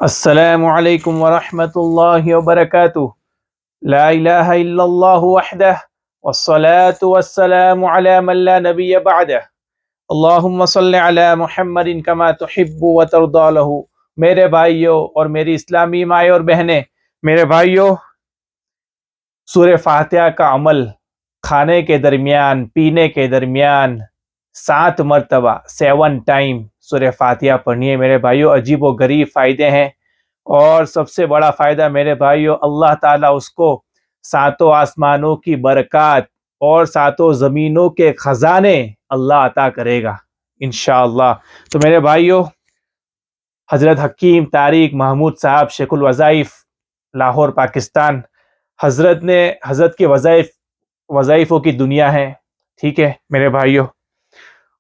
अस्सलामु अलैकुम वरहमतुल्लाहि वबरकातुह। ला इलाहा इल्लल्लाहु वहदह वस्सलातु वस्सलामु अला मन ला नबिय्य बअदह। अल्लाहुम्मा सल्लि अला मुहम्मदिन कमा तुहिब्बु व तर्दा लहू। मेरे भाइयों और मेरी इस्लामी माएँ और बहनें, मेरे भाइयों, सूरह फातिहा का अमल खाने के दरमियान, पीने के दरमियान 7 मरतबा 7 टाइम सूरह फातिहा पढ़नी है मेरे भाइयों। अजीब व गरीब फ़ायदे हैं और सबसे बड़ा फ़ायदा मेरे भाइयों, अल्लाह ताला उसको सातों आसमानों की बरक़ात और सातों ज़मीनों के ख़ज़ाने अल्लाह अता करेगा इंशाअल्लाह। तो मेरे भाइयों, हज़रत हकीम तारिक महमूद साहब शेखुल वज़ाइफ़ लाहौर पाकिस्तान, हज़रत के वज़ाइफ़ों की दुनिया है, ठीक है मेरे भाइयों।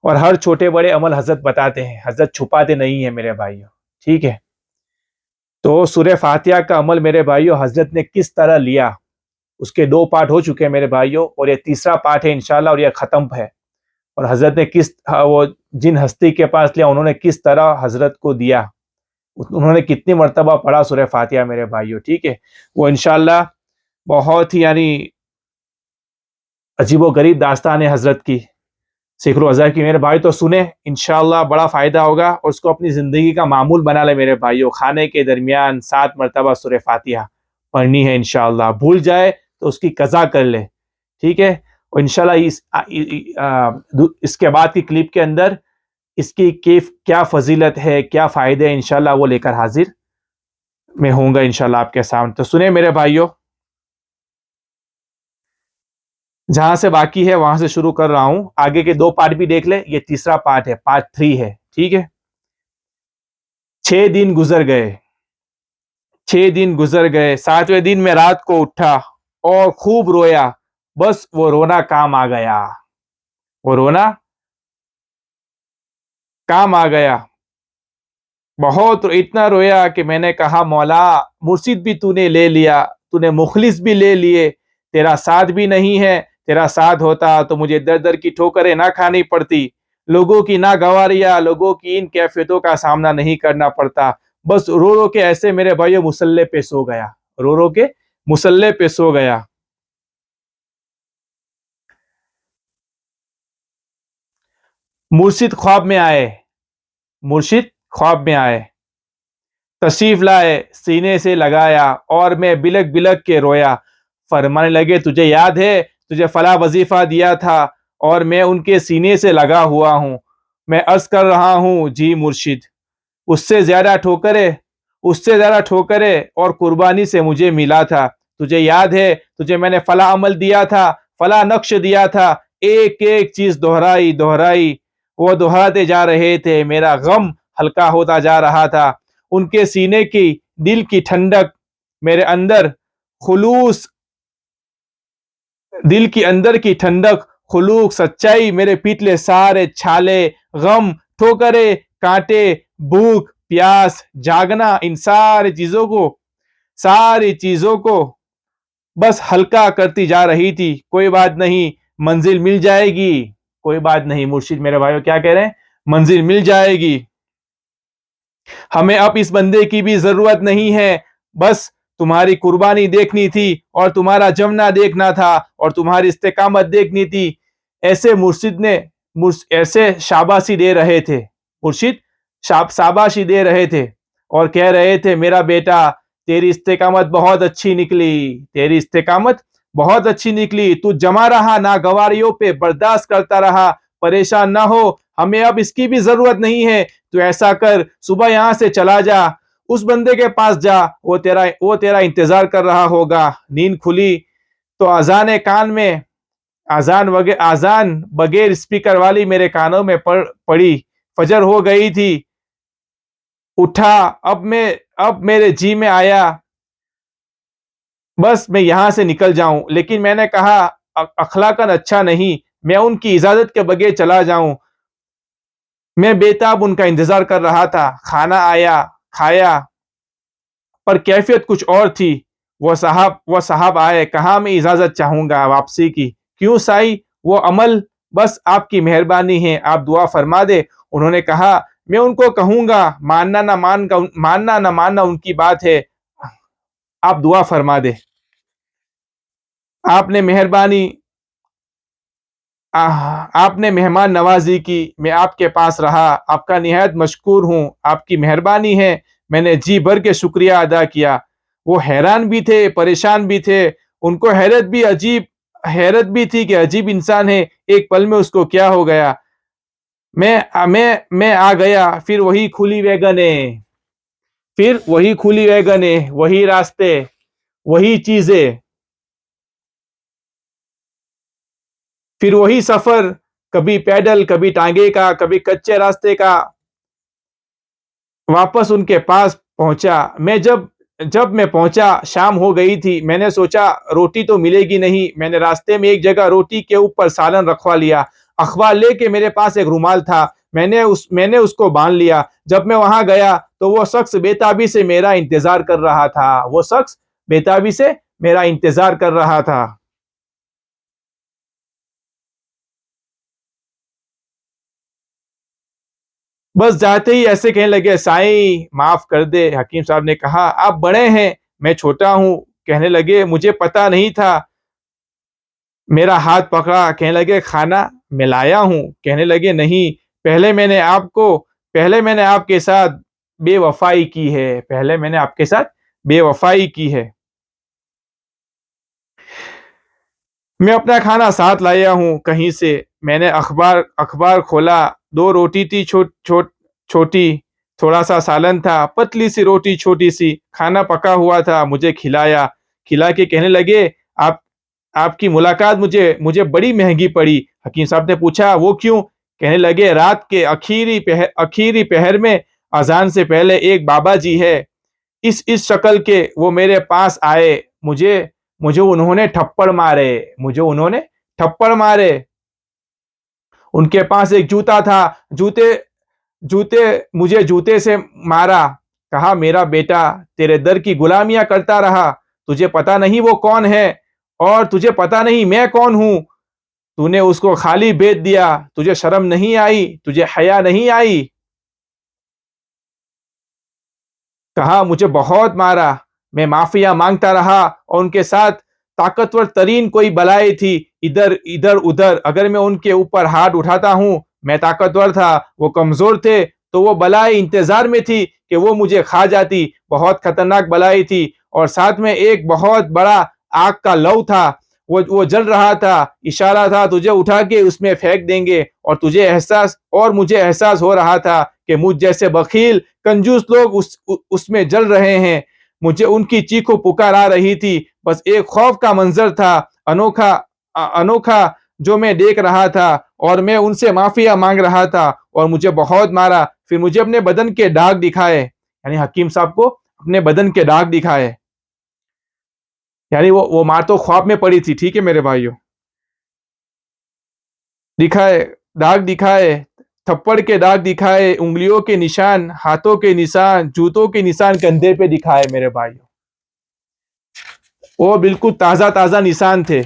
और हर छोटे बड़े अमल हज़रत बताते हैं, हज़रत छुपाते नहीं हैं मेरे भाइयों, ठीक है। तो सूरह फातिहा का अमल मेरे भाइयों हज़रत ने किस तरह लिया, उसके 2 पार्ट हो चुके हैं मेरे भाइयों और ये तीसरा पार्ट है इंशाअल्लाह और ये ख़त्म है। और हज़रत ने वो जिन हस्ती के पास लिया उन्होंने किस तरह हज़रत को दिया, उन्होंने कितनी मरतबा पढ़ा सूरह फातिहा मेरे भाइयों, ठीक है। वो इंशाअल्लाह बहुत ही अजीबो-गरीब दास्तान है हज़रत की, शेखुल वज़ाइफ़ की। मेरे भाई तो सुने, इंशाअल्लाह बड़ा फ़ायदा होगा और उसको अपनी ज़िंदगी का मामूल बना ले मेरे भाइयों। खाने के दरमियान 7 मरतबा सूरह फातिहा पढ़नी है इंशाअल्लाह। भूल जाए तो उसकी क़ज़ा कर ले, ठीक है। और इंशाअल्लाह इसके बाद की क्लिप के अंदर इसकी क्या फ़ज़ीलत है, क्या फ़ायदे हैं, इंशाअल्लाह वो लेकर हाज़िर मैं होऊँगा इंशाअल्लाह आपके सामने। तो सुनिए मेरे भाइयों, जहाँ से बाकी है वहाँ से शुरू कर रहा हूँ। आगे के 2 पार्ट भी देख लें, ये तीसरा पार्ट है, पार्ट 3 है, ठीक है। 6 दिन गुज़र गए, 6 दिन गुज़र गए, 7वें दिन में रात को उठा और खूब रोया, बस वो रोना काम आ गया, वो रोना काम आ गया। बहुत इतना रोया कि मैंने कहा, मौला मुर्शिद भी तूने ले लिया, तूने मुखलिस भी ले लिए, तेरा साथ भी नहीं है। तेरा साथ होता तो मुझे दर-दर की ठोकरें ना खानी पड़ती, लोगों की नागवारियाँ, लोगों की इन कैफियतों का सामना नहीं करना पड़ता। बस रो-रो के ऐसे मेरे भाइयों मुसल्ले पे सो गया, रो-रो के मुसल्ले पे सो गया। मुर्शिद ख्वाब में आए, मुर्शिद ख्वाब में आए, तशरीफ लाए, सीने से लगाया और मैं बिलक-बिलक के रोया। फरमाने लगे, तुझे याद है, तुझे फला वजीफा दिया था और मैं उनके सीने से लगा हुआ हूँ। मैं अर्ज कर रहा हूँ, जी मुर्शिद, उससे ज्यादा ठोकरें, उससे ज्यादा ठोकरें और कुर्बानी से मुझे मिला था। तुझे याद है, तुझे मैंने फला अमल दिया था, फला नक्श दिया था। एक एक चीज दोहराई दोहराई, वो दोहराते जा रहे थे, मेरा गम हल्का होता जा रहा था। उनके सीने की दिल की ठंडक मेरे अंदर, खुलूस, दिल की अंदर की ठंडक, खुलूक, सच्चाई मेरे पिछले सारे छाले, गम, ठोकरे, कांटे, भूख, प्यास, जागना, इन सारी चीजों को बस हल्का करती जा रही थी। कोई बात नहीं, मंजिल मिल जाएगी, कोई बात नहीं। मुर्शिद मेरे भाइयों क्या कह रहे हैं, मंजिल मिल जाएगी, हमें अब इस बंदे की भी जरूरत नहीं है, बस तुम्हारी कुर्बानी देखनी थी और तुम्हारा जमना देखना था और तुम्हारी इस्तेकामत देखनी थी। ऐसे मुर्शिद ने ऐसे शाबाशी दे रहे थे, मुर्शिद शाबाशी दे रहे थे और कह रहे थे, मेरा बेटा तेरी इस्तेकामत बहुत अच्छी निकली, तेरी इस्तेकामत बहुत अच्छी निकली, तू जमा रहा, नागवारियों पे बर्दाश्त करता रहा, परेशान ना हो, हमें अब इसकी भी जरूरत नहीं है। तो ऐसा कर, सुबह यहाँ से चला जा, उस बंदे के पास जा, वो तेरा इंतजार कर रहा होगा। नींद खुली तो अजान कान में, आजान बगैर स्पीकर वाली मेरे कानों में पड़ी। फजर हो गई थी, उठा, अब मेरे जी में आया बस मैं यहाँ से निकल जाऊं, लेकिन मैंने कहा अखलाकन अच्छा नहीं, मैं उनकी इजाजत के बगैर चला जाऊं। मैं बेताब उनका इंतजार कर रहा था। खाना आया, खाया, पर कैफियत कुछ और थी। वो साहब आए, कहा मैं इजाजत चाहूंगा वापसी की। क्यों साई, वो अमल बस आपकी मेहरबानी है, आप दुआ फरमा दे। उन्होंने कहा, मैं उनको कहूंगा, मानना ना मानना उनकी बात है, आप दुआ फरमा दे। आपने मेहरबानी आपने मेहमान नवाजी की, मैं आपके पास रहा, आपका निहायत मशकूर हूँ, आपकी मेहरबानी है, मैंने जी भर के शुक्रिया अदा किया। वो हैरान भी थे, परेशान भी थे, उनको हैरत भी थी कि अजीब इंसान है, एक पल में उसको क्या हो गया। मैं आ गया, फिर वही खुली वैगने, वही रास्ते, वही चीजें, फिर वही सफर, कभी पैदल, कभी टांगे का, कभी कच्चे रास्ते का। वापस उनके पास पहुंचा मैं, जब जब मैं पहुंचा शाम हो गई थी। मैंने सोचा रोटी तो मिलेगी नहीं, मैंने रास्ते में एक जगह रोटी के ऊपर सालन रखवा लिया। अखबार लेके मेरे पास एक रुमाल था, मैंने उसको बांध लिया। जब मैं वहां गया तो वो शख्स बेताबी से मेरा इंतजार कर रहा था, वो शख्स बेताबी से मेरा इंतजार कर रहा था। बस जाते ही ऐसे कहने लगे, साईं माफ कर दे। हकीम साहब ने कहा, आप बड़े हैं, मैं छोटा हूं। कहने लगे, मुझे पता नहीं था। मेरा हाथ पकड़ा, कहने लगे, खाना मैं लाया हूं। कहने लगे, नहीं, पहले मैंने आपको पहले मैंने आपके साथ बेवफाई की है, पहले मैंने आपके साथ बेवफाई की है। मैं अपना खाना साथ लाया हूँ कहीं से। मैंने अखबार अखबार खोला, दो रोटी थी, छोटी, थोड़ा सा सालन था, पतली सी रोटी, छोटी सी। खाना पका हुआ था, मुझे खिलाया। खिला के कहने लगे, आप आपकी मुलाकात मुझे मुझे बड़ी महंगी पड़ी। हकीम साहब ने पूछा, वो क्यों? कहने लगे, रात के आखिरी पहर में अजान से पहले एक बाबा जी है, इस शक्ल के, वो मेरे पास आए। मुझे उन्होंने थप्पड़ मारे। उनके पास एक जूता था, जूते जूते मुझे जूते से मारा। कहा, मेरा बेटा तेरे दर की गुलामियां करता रहा, तुझे पता नहीं वो कौन है, और तुझे पता नहीं मैं कौन हूं। तूने उसको खाली बेच दिया, तुझे शर्म नहीं आई, तुझे हया नहीं आई। कहा, मुझे बहुत मारा, मैं माफिया मांगता रहा, और उनके साथ ताकतवर तरीन कोई बलाई थी, इधर इधर उधर। अगर मैं उनके ऊपर हाथ उठाता हूं, मैं ताकतवर था, वो कमजोर थे, तो वो बलाई इंतजार में थी कि वो मुझे खा जाती। बहुत खतरनाक बलाई थी। और साथ में एक बहुत बड़ा आग का लौ था, वो जल रहा था। इशारा था, तुझे उठा के उसमें फेंक देंगे। और मुझे एहसास हो रहा था कि मुझ जैसे बखील कंजूस लोग उसमें जल रहे हैं। मुझे उनकी चीखों पुकार आ रही थी। बस एक खौफ का मंजर था, अनोखा अनोखा, जो मैं देख रहा था, और मैं उनसे माफिया मांग रहा था, और मुझे बहुत मारा। फिर मुझे अपने बदन के दाग दिखाए, यानी हकीम साहब को अपने बदन के दाग दिखाए। यानी वो मार तो ख्वाब में पड़ी थी, ठीक है मेरे भाइयों। दिखाए, दाग दिखाए, थप्पड़ के दाग दिखाए, उंगलियों के निशान, हाथों के निशान, जूतों के निशान कंधे पे दिखाए मेरे भाइयों। वो बिल्कुल ताजा ताजा निशान थे।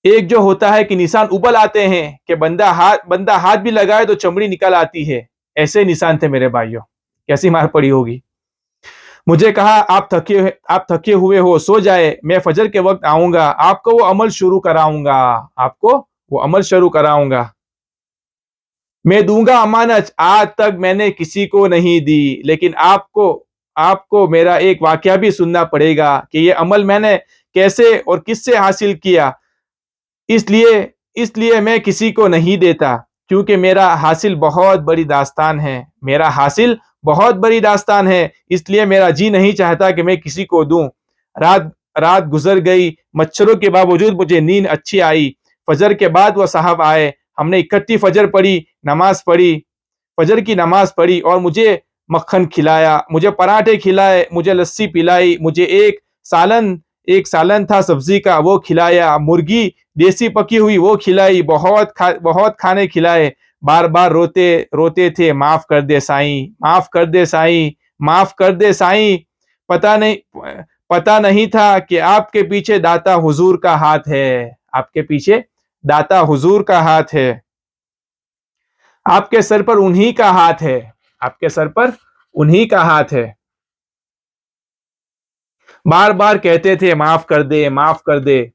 एक जो होता है कि निशान उबल आते हैं, कि बंदा हाथ भी लगाए तो चमड़ी निकल आती है, ऐसे निशान थे मेरे भाइयों। कैसी मार पड़ी होगी। मुझे कहा, आप थके हुए हो, सो जाए, मैं फजर के वक्त आऊंगा, आपको वो अमल शुरू कराऊंगा। मैं दूंगा अमानत, आज तक मैंने किसी को नहीं दी, लेकिन आपको आपको मेरा एक वाकया भी सुनना पड़ेगा कि ये अमल मैंने कैसे और किससे हासिल किया। इसलिए इसलिए मैं किसी को नहीं देता, क्योंकि मेरा हासिल बहुत बड़ी दास्तान है, इसलिए मेरा जी नहीं चाहता कि मैं किसी को दूं। रात रात गुजर गई, मच्छरों के बावजूद मुझे नींद अच्छी आई। फजर के बाद वो साहब आए, हमने इकट्ठी फजर की नमाज पढ़ी, और मुझे मक्खन खिलाया, मुझे पराठे खिलाए, मुझे लस्सी पिलाई, मुझे एक सालन था सब्जी का, वो खिलाया, मुर्गी देसी पकी हुई वो खिलाई, बहुत खाने खिलाए। बार बार रोते रोते थे, माफ कर दे साईं, माफ कर दे साईं, माफ कर दे साईं। पता नहीं पता नहीं था कि आपके पीछे दाता हुजूर का हाथ है, आपके पीछे दाता हुजूर का हाथ है। आपके सर पर उन्हीं का हाथ है, आपके सर पर उन्हीं का हाथ है। बार बार कहते थे माफ कर दे, माफ कर दे।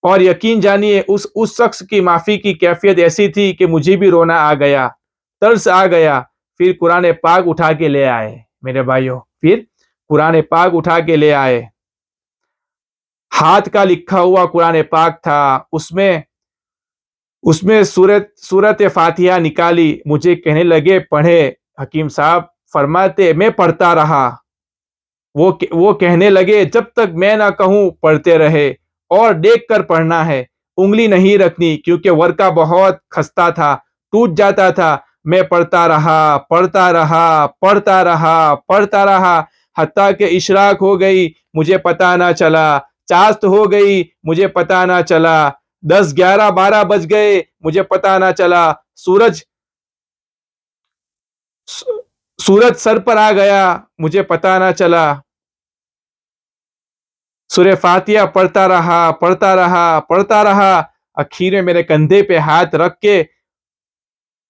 और यकीन जानिए उस शख्स की माफी की कैफियत ऐसी थी कि मुझे भी रोना आ गया, तरस आ गया। फिर कुरान पाक उठा के ले आए मेरे भाइयों, फिर कुरान पाक उठा के ले आए। हाथ का लिखा हुआ कुरान पाक था, उसमें उसमें सूरत सूरत फातिहा निकाली, मुझे कहने लगे पढ़े। हकीम साहब फरमाते मैं पढ़ता रहा। वो कहने लगे जब तक मैं ना कहूं पढ़ते रहे, और देख कर पढ़ना है, उंगली नहीं रखनी, क्योंकि वर्का बहुत खस्ता था, टूट जाता था। मैं पढ़ता रहा, पढ़ता रहा, पढ़ता रहा, पढ़ता रहा, हत्ता के इशराक हो गई, मुझे पता ना चला। चास्त हो गई, मुझे पता ना चला। 10, 11, 12 बज गए, मुझे पता ना चला। सूरज सूरज सर पर आ गया, मुझे पता ना चला। सूर्य फातिहा पढ़ता रहा, पढ़ता रहा, पढ़ता रहा। आखिर में मेरे कंधे पे हाथ रख के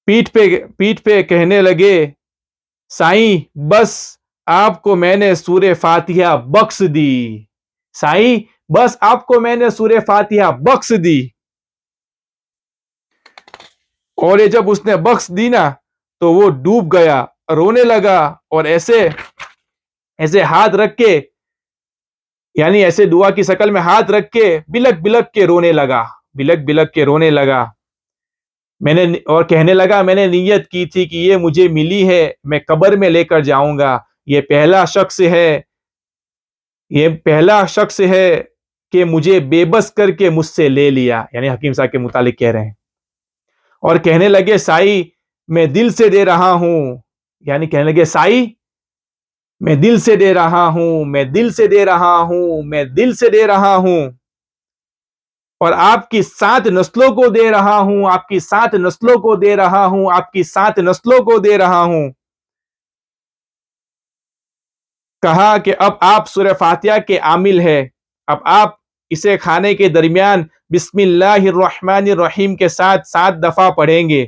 पीठ पे कहने लगे, साईं बस आपको मैंने सूर्य फातिहा बख्श दी। साईं बस आपको मैंने सूर्य फातिहा बख्श दी। और ये जब उसने बख्श दी ना, तो वो डूब गया, रोने लगा, और ऐसे ऐसे हाथ रख के, यानी ऐसे दुआ की शक्ल में हाथ रख के बिलक बिलक के रोने लगा, बिलक बिलक के रोने लगा। मैंने और कहने लगा मैंने नियत की थी कि ये मुझे मिली है, मैं कब्र में लेकर जाऊंगा। ये पहला शख्स है, ये पहला शख्स है कि मुझे बेबस करके मुझसे ले लिया, यानी हकीम साहब के मुतालिक कह रहे हैं। और कहने लगे साई मैं दिल से दे रहा हूं, यानी कहने लगे साई मैं दिल से दे रहा हूं, मैं दिल से दे रहा हूं, मैं दिल से दे रहा हूं। और आपकी 7 नस्लों को दे रहा हूं, आपकी 7 नस्लों को दे रहा हूं, आपकी 7 नस्लों को दे रहा हूं। कहा कि अब आप सूरह फातिहा के आमिल है, अब आप इसे खाने के दरमियान बिस्मिल्लाहिर्रहमानिर्रहीम के साथ 7 दफा पढ़ेंगे।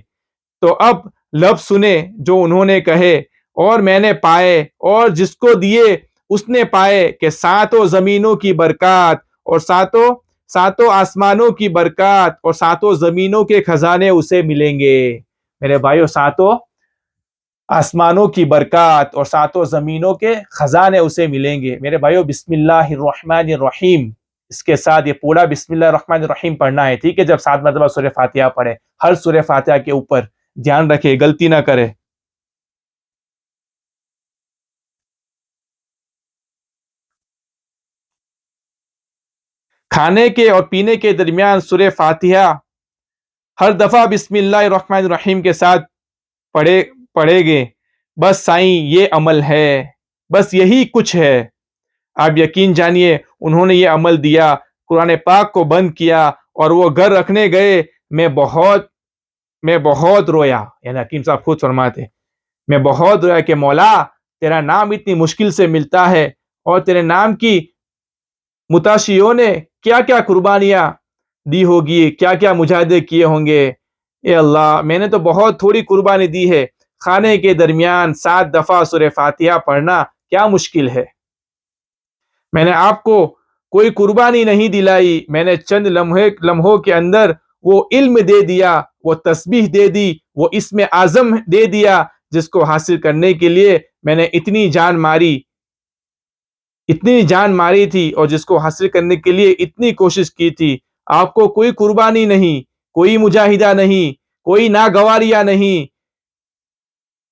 तो अब लफ्ज सुने जो उन्होंने कहे, और मैंने पाए, और जिसको दिए उसने पाए कि सातों जमीनों की बरकत, और सातों सातों आसमानों की बरकत, और सातों जमीनों के खजाने उसे मिलेंगे। मेरे भाइयों, सातों आसमानों की बरकत और सातों जमीनों के खजाने उसे मिलेंगे। मेरे भाइयों, बिस्मिल्लाहिर्रहमानिर्रहीम, इसके साथ ये पूरा बिस्मिल्लाहिर्रहमानिर्रहीम पढ़ना है, ठीक है। जब 7 मरतबा सूरह फातिहा पढ़े, हर सूरह फातिहा के ऊपर ध्यान रखे, गलती ना करे। खाने के और पीने के दरमियान सूरह फातिहा हर दफा बिस्मिल्लाहिर्रहमानिर्रहीम के साथ पढ़े पढ़ेगे। बस साईं ये अमल है, बस यही कुछ है। आप यकीन जानिए उन्होंने ये अमल दिया, कुरान पाक को बंद किया, और वो घर रखने गए। मैं बहुत रोया, यानी हकीम साहब खुद फरमाते, मैं बहुत रोया कि मौला तेरा नाम इतनी मुश्किल से मिलता है, और तेरे नाम की मुताशियों ने क्या क्या कुर्बानियां दी होगी, क्या क्या मुजाहिदे किए होंगे। ए अल्लाह, मैंने तो बहुत थोड़ी कुर्बानी दी है। खाने के दरमियान 7 दफा सूरह फातिहा पढ़ना क्या मुश्किल है। मैंने आपको कोई कुर्बानी नहीं दिलाई, मैंने चंद लम्हों के अंदर वो इल्म दे दिया, वो तस्बीह दे दी, वो इस्म आजम दे दिया, जिसको हासिल करने के लिए मैंने इतनी जान मारी थी, और जिसको हासिल करने के लिए इतनी कोशिश की थी। आपको कोई कुर्बानी नहीं, कोई मुजाहिदा नहीं, कोई नागवारिया नहीं।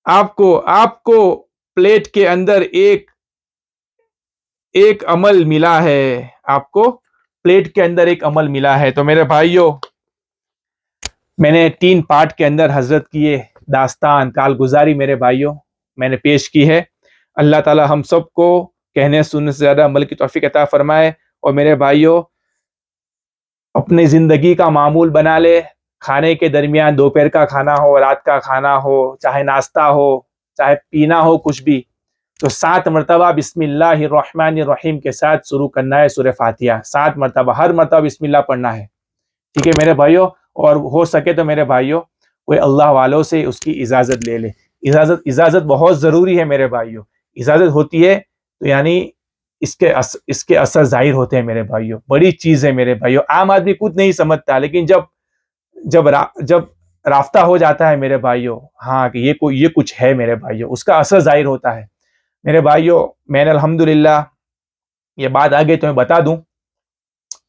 आपको आपको प्लेट के अंदर एक एक अमल मिला है, आपको प्लेट के अंदर एक अमल मिला है। तो मेरे भाइयों, मैंने 3 पार्ट के अंदर हजरत की ये दास्तान कालगुजारी मेरे भाइयों मैंने पेश की है। अल्लाह ताला हम सबको कहने सुनने से ज़्यादा अमल की तौफीक अता फरमाए। और मेरे भाइयों, अपनी ज़िंदगी का मामूल बना ले, खाने के दरमियान, दोपहर का खाना हो, रात का खाना हो, चाहे नाश्ता हो, चाहे पीना हो, कुछ भी, तो 7 मरतबा बिस्मिल्लाहिर्रहमानिर्रहीम के साथ शुरू करना है सूरह फातिहा। 7 मरतबा, हर मरतबा बिस्मिल्लाह पढ़ना है, ठीक है मेरे भाइयों। और हो सके तो मेरे भाइयों, कोई अल्लाह वालों से उसकी इजाज़त ले ले। इजाज़त बहुत ज़रूरी है मेरे भाइयों। इजाज़त होती है तो यानी इसके असर ज़ाहिर होते हैं मेरे भाइयों। बड़ी चीज़ है मेरे भाइयों। आम आदमी खुद नहीं समझता, लेकिन जब राफ्ता हो जाता है मेरे भाइयों, हाँ कि ये कुछ है मेरे भाइयों, उसका असर ज़ाहिर होता है। मेरे भाइयों, मैंने अल्हम्दुलिल्लाह ये बात आगे तुम्हें बता दूं,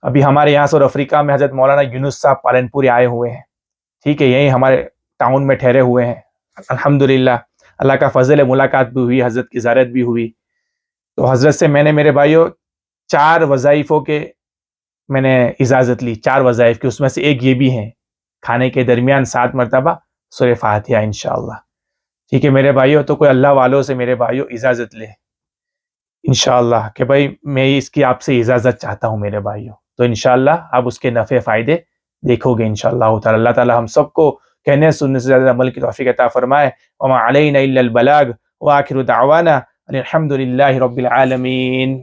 अभी हमारे यहाँ साउथ अफ्रीका में हज़रत मौलाना यूनुस साहब पालनपुरी आए हुए हैं। ठीक है, यहीं हमारे टाउन में ठहरे हुए हैं। अल्हम्दुलिल्लाह अल्लाह का फजल है, मुलाकात भी हुई, हज़रत की ज़ियारत भी हुई। तो हज़रत से मैंने मेरे भाइयों 4 वज़ाइफ़ों के मैंने इजाज़त ली, 4 वज़ाइफ़ की, उसमें से एक ये भी है, खाने के दरमियान 7 मरतबा सूरह फ़ातिहा इंशाअल्लाह। ठीक है मेरे भाइयों, तो कोई अल्लाह वालों से मेरे भाइयों इजाज़त ले इंशाअल्लाह कि भाई मैं इसकी आपसे इजाज़त चाहता हूँ मेरे भाइयों। तो इंशाअल्लाह आप उसके नफ़े फ़ायदे देखोगे इंशाअल्लाह ताला। अल्लाह ताला हम सबको कहने सुनने से ज़्यादा अमल की तौफ़ीक़ अता फ़रमाए। वमा अलैना इल्लल बलाग व आखिरु दावाना अनिल हम्दुलिल्लाहि रब्बिल आलमीन।